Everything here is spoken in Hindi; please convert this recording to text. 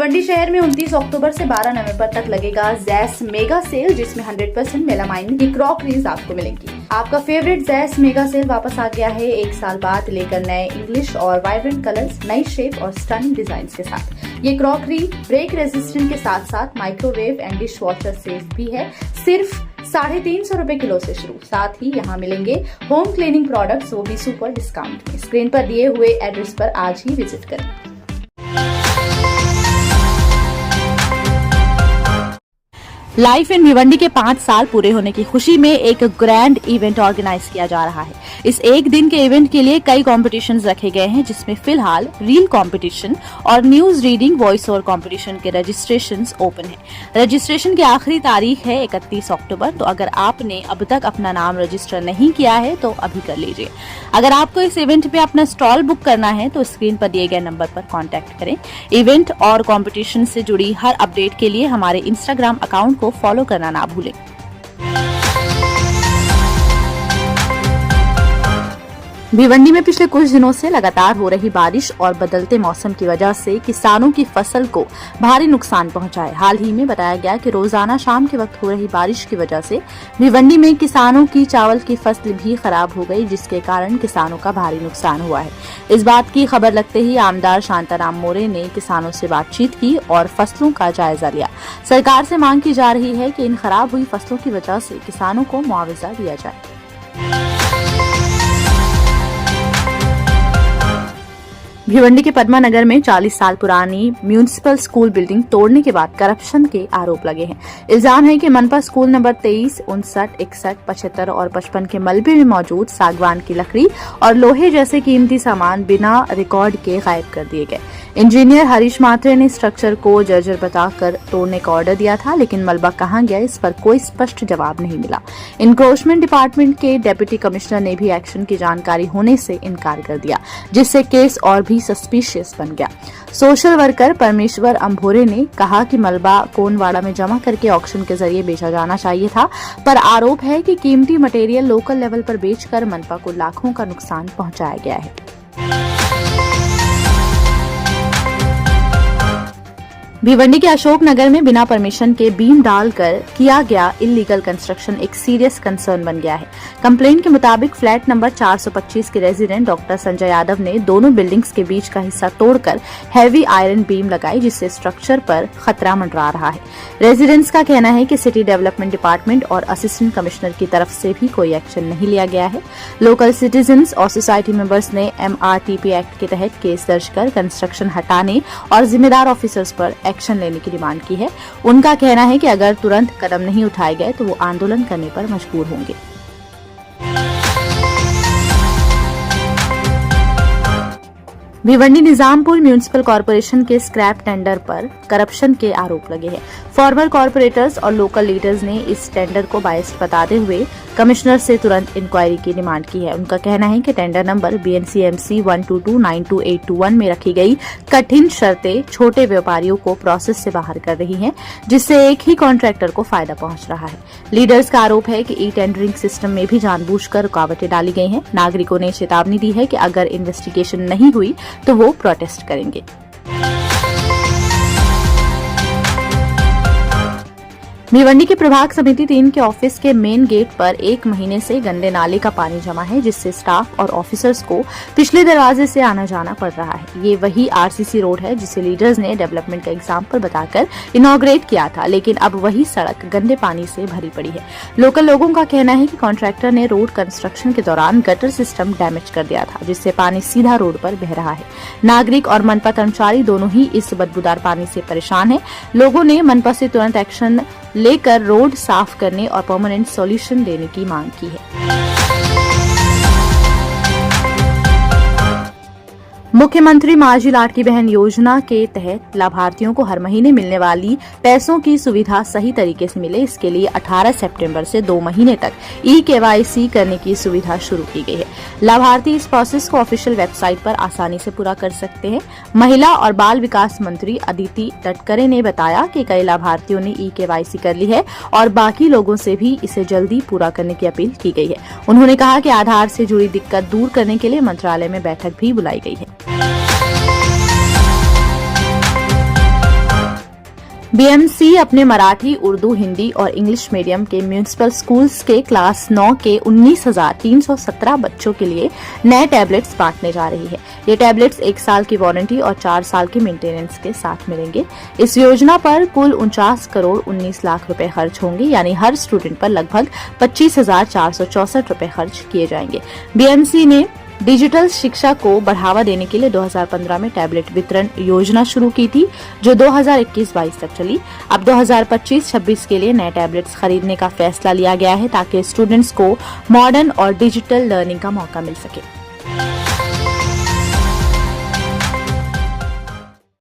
भिवंडी शहर में 29 अक्टूबर से 12 नवंबर तक लगेगा जैस मेगा सेल, जिसमें 100% मेलामाइन की क्रॉकरीज आपको मिलेंगी। आपका फेवरेट जैस मेगा सेल वापस आ गया है एक साल बाद, लेकर नए इंग्लिश और वाइब्रेंट कलर्स, नई शेप और स्टनिंग डिजाइन के साथ। ये क्रॉकरी ब्रेक रेजिस्टेंट के साथ साथ microwave and dish washer safe भी है। सिर्फ 350 रुपए किलो से शुरू। साथ ही यहाँ मिलेंगे होम क्लीनिंग प्रोडक्ट्स, वो भी सुपर डिस्काउंट में। स्क्रीन पर दिए हुए एड्रेस पर आज ही विजिट करें। लाइफ इन भिवंडी के 5 साल पूरे होने की खुशी में एक ग्रैंड इवेंट ऑर्गेनाइज किया जा रहा है। इस एक दिन के इवेंट के लिए कई कॉम्पिटिशन्स रखे गए हैं, जिसमें फिलहाल रील कंपटीशन और news reading voice over competition के रजिस्ट्रेशंस ओपन है। रजिस्ट्रेशन की आखिरी तारीख है 31 अक्टूबर। तो अगर आपने अब तक अपना नाम रजिस्टर नहीं किया है तो अभी कर लीजिए। अगर आपको इस इवेंट पे अपना स्टॉल बुक करना है तो स्क्रीन पर दिए गए नंबर पर कॉन्टैक्ट करें। इवेंट और कॉम्पिटिशन से जुड़ी हर अपडेट के लिए हमारे इंस्टाग्राम अकाउंट को फॉलो करना ना भूलें। भिवंडी में पिछले कुछ दिनों से लगातार हो रही बारिश और बदलते मौसम की वजह से किसानों की फसल को भारी नुकसान पहुंचा है। हाल ही में बताया गया कि रोजाना शाम के वक्त हो रही बारिश की वजह से भिवंडी में किसानों की चावल की फसल भी खराब हो गई, जिसके कारण किसानों का भारी नुकसान हुआ है। इस बात की खबर लगते ही आमदार शांताराम मोरे ने किसानों से बातचीत की और फसलों का जायजा लिया। सरकार से मांग की जा रही है कि इन खराब हुई फसलों की वजह से किसानों को मुआवजा दिया जाए। भिवंडी के पद्मा नगर में 40 साल पुरानी म्यूनिसिपल स्कूल बिल्डिंग तोड़ने के बाद करप्शन के आरोप लगे हैं। इल्जाम है कि मनपा स्कूल नंबर 23, 59, 61, 75 और 55 के मलबे में मौजूद सागवान की लकड़ी और लोहे जैसे कीमती सामान बिना रिकॉर्ड के गायब कर दिए गए। इंजीनियर हरीश मात्रे ने स्ट्रक्चर को जर्जर बताकर तोड़ने का ऑर्डर दिया था, लेकिन मलबा कहां गया इस पर कोई स्पष्ट जवाब नहीं मिला। इनक्रोचमेंट डिपार्टमेंट के डिप्टी कमिश्नर ने भी एक्शन की जानकारी होने से इनकार कर दिया, जिससे केस और भी सस्पिशियस बन गया। सोशल वर्कर परमेश्वर अंभोरे ने कहा कि मलबा कोनवाड़ा में जमा करके ऑक्शन के जरिए बेचा जाना चाहिए था, पर आरोप है कि कीमती मटेरियल लोकल लेवल पर बेचकर मनपा को लाखों का नुकसान पहुंचाया गया है। भिवंडी के अशोक नगर में बिना परमिशन के बीम डालकर किया गया इलीगल कंस्ट्रक्शन एक सीरियस कंसर्न बन गया है। कंप्लेंट के मुताबिक फ्लैट नंबर 425 के रेजिडेंट डॉक्टर संजय यादव ने दोनों बिल्डिंग्स के बीच का हिस्सा तोड़कर हैवी आयरन बीम लगाई, जिससे स्ट्रक्चर पर खतरा मंडरा रहा है। रेजिडेंट्स का कहना है कि सिटी डेवलपमेंट डिपार्टमेंट और असिस्टेंट कमिश्नर की तरफ से भी कोई एक्शन नहीं लिया गया है। लोकल सिटीजन्स और सोसाइटी मेंबर्स ने MRTP एक्ट के तहत केस दर्ज कर कंस्ट्रक्शन हटाने और जिम्मेदार ऑफिसर्स पर एक्शन लेने की डिमांड की है। उनका कहना है कि अगर तुरंत कदम नहीं उठाए गए तो वो आंदोलन करने पर मजबूर होंगे। भिवंडी निजामपुर म्यूनिसिपल कॉर्पोरेशन के स्क्रैप टेंडर पर करप्शन के आरोप लगे हैं। फॉर्मर कॉर्पोरेटर्स और लोकल लीडर्स ने इस टेंडर को बायस्ड बताते हुए कमिश्नर से तुरंत इंक्वायरी की डिमांड की है। उनका कहना है कि टेंडर नंबर BNC-MC 122922821 में रखी गई कठिन शर्तें छोटे व्यापारियों को प्रोसेस से बाहर कर रही हैं, जिससे एक ही कॉन्ट्रैक्टर को फायदा पहुंच रहा है। लीडर्स का आरोप है कि ई-टेंडरिंग सिस्टम में भी जानबूझकर रुकावटें डाली गई हैं। नागरिकों ने चेतावनी दी है कि अगर इन्वेस्टिगेशन नहीं हुई तो वो प्रोटेस्ट करेंगे। भिवंडी के प्रभाग समिति 3 के ऑफिस के मेन गेट पर 1 महीने से गंदे नाले का पानी जमा है, जिससे स्टाफ और ऑफिसर्स को पिछले दरवाजे से आना जाना पड़ रहा है। ये वही RCC रोड है जिसे लीडर्स ने डेवलपमेंट का एग्जाम्पल बताकर इनॉग्रेट किया था, लेकिन अब वही सड़क गंदे पानी से भरी पड़ी है। लोकल लोगों का कहना है कि कॉन्ट्रैक्टर ने रोड कंस्ट्रक्शन के दौरान गटर सिस्टम डैमेज कर दिया था, जिससे पानी सीधा रोड पर बह रहा है। नागरिक और मनपा कर्मचारी दोनों ही इस बदबूदार पानी से परेशान है। लोगों ने मनपा से तुरंत एक्शन लेकर रोड साफ करने और परमानेंट सॉल्यूशन देने की मांग की है। मुख्यमंत्री माझी लाडली बहन योजना के तहत लाभार्थियों को हर महीने मिलने वाली पैसों की सुविधा सही तरीके से मिले, इसके लिए 18 सितंबर से 2 महीने तक eKYC करने की सुविधा शुरू की गई है। लाभार्थी इस प्रोसेस को ऑफिशियल वेबसाइट पर आसानी से पूरा कर सकते हैं। महिला और बाल विकास मंत्री अदिति तटकरे ने बताया कि कई लाभार्थियों ने eKYC कर ली है और बाकी लोगों से भी इसे जल्दी पूरा करने की अपील की गई है। उन्होंने कहा कि आधार से जुड़ी दिक्कत दूर करने के लिए मंत्रालय में बैठक भी बुलाई गई है। बीएमसी अपने मराठी, उर्दू, हिंदी और इंग्लिश मीडियम के म्यूनिसिपल स्कूल्स के क्लास 9 के 19,317 बच्चों के लिए नए टैबलेट्स बांटने जा रही है। ये टैबलेट्स 1 साल की वारंटी और 4 साल की मेंटेनेंस के साथ मिलेंगे। इस योजना पर कुल 49 करोड़ 19 लाख रुपए खर्च होंगे, यानी हर स्टूडेंट पर लगभग 25,464 रुपए खर्च किए जाएंगे। बीएमसी ने डिजिटल शिक्षा को बढ़ावा देने के लिए 2015 में टैबलेट वितरण योजना शुरू की थी, जो 2021-22 तक चली। अब 2025-26 के लिए नए टैबलेट्स खरीदने का फैसला लिया गया है, ताकि स्टूडेंट्स को मॉडर्न और डिजिटल लर्निंग का मौका मिल सके।